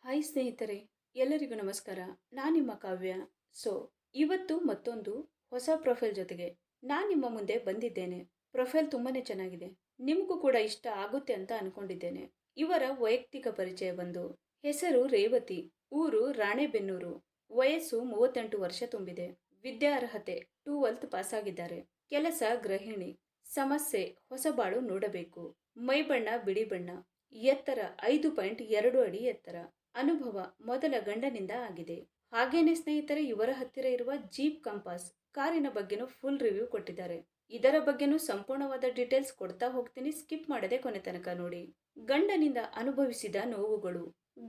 Hi ಸ್ನೇಹಿತರೆ, ಎಲ್ಲರಿಗೂ ನಮಸ್ಕಾರ. ನಾನು ನಿಮ್ಮ ಕಾವ್ಯ. ಸೊ, ಇವತ್ತು ಮತ್ತೊಂದು ಹೊಸ ಪ್ರೊಫೈಲ್ ಜೊತೆಗೆ ನಾನು ನಿಮ್ಮ ಮುಂದೆ ಬಂದಿದ್ದೇನೆ. ಪ್ರೊಫೈಲ್ ತುಂಬಾನೇ ಚೆನ್ನಾಗಿದೆ. ನಿಮಗೂ ಕೂಡ ಇಷ್ಟ ಆಗುತ್ತೆ ಅಂತ ಅನ್ಕೊಂಡಿದ್ದೇನೆ. ಇವರ ವೈಯಕ್ತಿಕ ಪರಿಚಯ ಬಂದು ಹೆಸರು ರೇವತಿ, ಊರು ರಾಣೆಬೆನ್ನೂರು, ವಯಸ್ಸು 38 ವರ್ಷ ತುಂಬಿದೆ. ವಿದ್ಯಾರ್ಹತೆ 12th ಪಾಸ್ ಆಗಿದ್ದಾರೆ. ಕೆಲಸ ಗೃಹಿಣಿ. ಸಮಸ್ಯೆ ಹೊಸಬಾಳು ನೋಡಬೇಕು. ಮೈಬಣ್ಣ ಬಿಳಿ ಬಣ್ಣ. ಎತ್ತರ 5.2 ಅಡಿ ಎತ್ತರ. ಅನುಭವ ಮೊದಲ ಗಂಡನಿಂದ ಆಗಿದೆ. ಹಾಗೇನೆ ಸ್ನೇಹಿತರೆ, ಇವರ ಹತ್ತಿರ ಇರುವ ಜೀಪ್ ಕಂಪಾಸ್ ಕಾರಿನ ಬಗ್ಗೆನೂ ಫುಲ್ ರಿವ್ಯೂ ಕೊಟ್ಟಿದ್ದಾರೆ. ಇದರ ಬಗ್ಗೆನೂ ಸಂಪೂರ್ಣವಾದ ಡೀಟೇಲ್ಸ್ ಕೊಡ್ತಾ ಹೋಗ್ತೀನಿ, ಸ್ಕಿಪ್ ಮಾಡದೆ ಕೊನೆ ತನಕ ನೋಡಿ. ಗಂಡನಿಂದ ಅನುಭವಿಸಿದ ನೋವುಗಳು.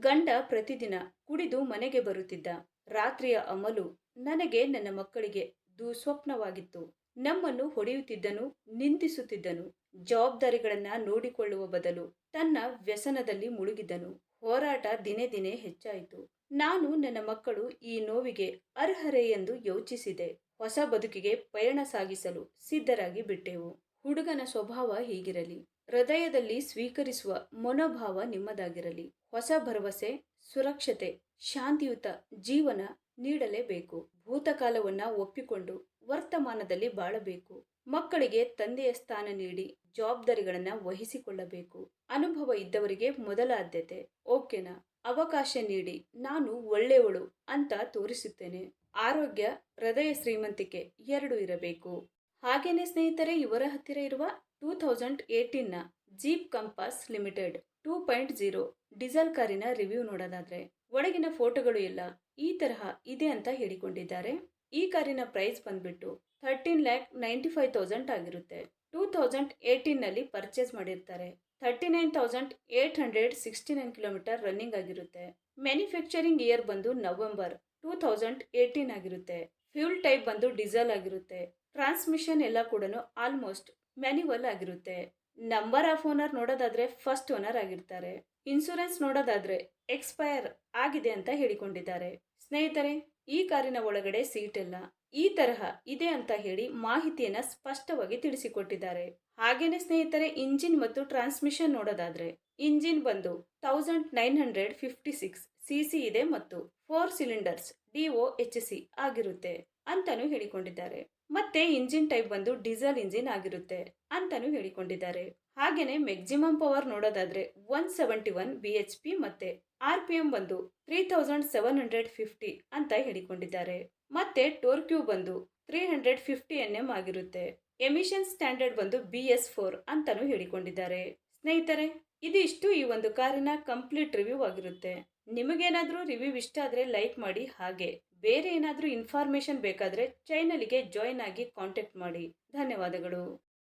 ಗಂಡ ಪ್ರತಿದಿನ ಕುಡಿದು ಮನೆಗೆ ಬರುತ್ತಿದ್ದ. ರಾತ್ರಿಯ ಅಮಲು ನನಗೆ ನನ್ನ ಮಕ್ಕಳಿಗೆ ದುಸ್ವಪ್ನವಾಗಿತ್ತು. ನಮ್ಮನ್ನು ಹೊಡೆಯುತ್ತಿದ್ದನು, ನಿಂದಿಸುತ್ತಿದ್ದನು. ಜವಾಬ್ದಾರಿಗಳನ್ನ ನೋಡಿಕೊಳ್ಳುವ ಬದಲು ತನ್ನ ವ್ಯಸನದಲ್ಲಿ ಮುಳುಗಿದ್ದನು. ಹೋರಾಟ ದಿನೇ ದಿನೇ ಹೆಚ್ಚಾಯಿತು. ನಾನು ನನ್ನ ಮಕ್ಕಳು ಈ ನೋವಿಗೆ ಅರ್ಹರೇ ಎಂದು ಯೋಚಿಸಿದೆ. ಹೊಸ ಬದುಕಿಗೆ ಪಯಣ ಸಾಗಿಸಲು ಸಿದ್ಧರಾಗಿ ಬಿಟ್ಟೆವು. ಹುಡುಗನ ಸ್ವಭಾವ ಹೀಗಿರಲಿ. ಹೃದಯದಲ್ಲಿ ಸ್ವೀಕರಿಸುವ ಮನೋಭಾವ ನಿಮ್ಮದಾಗಿರಲಿ. ಹೊಸ ಭರವಸೆ, ಸುರಕ್ಷತೆ, ಶಾಂತಿಯುತ ಜೀವನ ನೀಡಲೇಬೇಕು. ಭೂತಕಾಲವನ್ನ ಒಪ್ಪಿಕೊಂಡು ವರ್ತಮಾನದಲ್ಲಿ ಬಾಳಬೇಕು. ಮಕ್ಕಳಿಗೆ ತಂದೆಯ ಸ್ಥಾನ ನೀಡಿ ಜವಾಬ್ದಾರಿಗಳನ್ನ ವಹಿಸಿಕೊಳ್ಳಬೇಕು. ಅನುಭವ ಇದ್ದವರಿಗೆ ಮೊದಲ ಆದ್ಯತೆ. ಓಕೆನಾ? ಅವಕಾಶ ನೀಡಿ, ನಾನು ಒಳ್ಳೆಯವಳು ಅಂತ ತೋರಿಸುತ್ತೇನೆ. ಆರೋಗ್ಯ, ಹೃದಯ ಶ್ರೀಮಂತಿಕೆ ಎರಡು ಇರಬೇಕು. ಹಾಗೇನೆ ಸ್ನೇಹಿತರೆ, ಇವರ ಹತ್ತಿರ ಇರುವ 2018ನ ಜೀಪ್ ಕಂಪಾಸ್ ಲಿಮಿಟೆಡ್ 2.0 ಡೀಸೆಲ್ ಕಾರಿನ ರಿವ್ಯೂ ನೋಡೋದಾದ್ರೆ ಒಳಗಿನ ಫೋಟೋಗಳು ಎಲ್ಲ ಈ ತರಹ ಇದೆ ಅಂತ ಹೇಳಿಕೊಂಡಿದ್ದಾರೆ. ಈ ಕಾರಿನ ಪ್ರೈಸ್ ಬಂದ್ಬಿಟ್ಟು 13,95,000 ಆಗಿರುತ್ತೆ. 2018ನಲ್ಲಿ ಪರ್ಚೇಸ್ ಮಾಡಿರ್ತಾರೆ. 39,869 ಕಿಲೋಮೀಟರ್ ರನ್ನಿಂಗ್ ಆಗಿರುತ್ತೆ. ಮ್ಯಾನುಫ್ಯಾಕ್ಚರಿಂಗ್ ಇಯರ್ ಬಂದು ನವೆಂಬರ್ 2018 ಆಗಿರುತ್ತೆ. ಫ್ಯೂಲ್ ಟೈಪ್ ಬಂದು ಡೀಸೆಲ್ ಆಗಿರುತ್ತೆ. ಟ್ರಾನ್ಸ್ಮಿಷನ್ ಎಲ್ಲ ಕೂಡ ಆಲ್ಮೋಸ್ಟ್ ಮ್ಯಾನ್ಯುವಲ್ ಆಗಿರುತ್ತೆ. ನಂಬರ್ ಆಫ್ ಓನರ್ ನೋಡೋದಾದ್ರೆ ಫಸ್ಟ್ ಓನರ್ ಆಗಿರ್ತಾರೆ. ಇನ್ಸೂರೆನ್ಸ್ ನೋಡೋದಾದ್ರೆ ಎಕ್ಸ್ಪೈರ್ ಆಗಿದೆ ಅಂತ ಹೇಳಿಕೊಂಡಿದ್ದಾರೆ. ಸ್ನೇಹಿತರೆ, ಈ ಕಾರಿನ ಒಳಗಡೆ ಸೀಟ್ ಎಲ್ಲ ಈ ತರಹ ಇದೆ ಅಂತ ಹೇಳಿ ಮಾಹಿತಿಯನ್ನ ಸ್ಪಷ್ಟವಾಗಿ ತಿಳಿಸಿಕೊಟ್ಟಿದ್ದಾರೆ. ಹಾಗೇನೆ ಸ್ನೇಹಿತರೆ, ಇಂಜಿನ್ ಮತ್ತು ಟ್ರಾನ್ಸ್ಮಿಷನ್ ನೋಡೋದಾದ್ರೆ ಇಂಜಿನ್ ಬಂದು 1956 ಸಿಸಿ ಇದೆ ಮತ್ತು 4 ಸಿಲಿಂಡರ್ಸ್ DOHC ಆಗಿರುತ್ತೆ ಅಂತಾನು ಹೇಳಿಕೊಂಡಿದ್ದಾರೆ. ಮತ್ತೆ ಇಂಜಿನ್ ಟೈಪ್ ಬಂದು ಡೀಸೆಲ್ ಇಂಜಿನ್ ಆಗಿರುತ್ತೆ ಅಂತಾನು ಹೇಳಿಕೊಂಡಿದ್ದಾರೆ. ಹಾಗೇನೆ ಮ್ಯಾಕ್ಸಿಮಮ್ ಪವರ್ ನೋಡೋದಾದ್ರೆ 171 BHP ಮತ್ತೆ RPM ಬಂದು 3750 ಅಂತ ಹೇಳಿಕೊಂಡಿದ್ದಾರೆ. ಮತ್ತೆ ಟೋರ್ಕ್ಯೂ ಬಂದು 350 Nm ಆಗಿರುತ್ತೆ. ಎಮಿಷನ್ ಸ್ಟ್ಯಾಂಡರ್ಡ್ ಬಂದು BS4 ಅಂತಾನು ಹೇಳಿಕೊಂಡಿದ್ದಾರೆ. ಸ್ನೇಹಿತರೆ, ಇದಿಷ್ಟು ಈ ಒಂದು ಕಾರಿನ ಕಂಪ್ಲೀಟ್ ರಿವ್ಯೂ ಆಗಿರುತ್ತೆ. ನಿಮಗೇನಾದ್ರೂ ರಿವ್ಯೂ ಇಷ್ಟ ಆದ್ರೆ ಲೈಕ್ ಮಾಡಿ. ಹಾಗೆ ಬೇರೆ ಏನಾದ್ರೂ ಇನ್ಫಾರ್ಮೇಶನ್ ಬೇಕಾದ್ರೆ ಚಾನೆಲ್ಗೆ ಜಾಯಿನ್ ಆಗಿ ಕಾಂಟ್ಯಾಕ್ಟ್ ಮಾಡಿ. ಧನ್ಯವಾದಗಳು.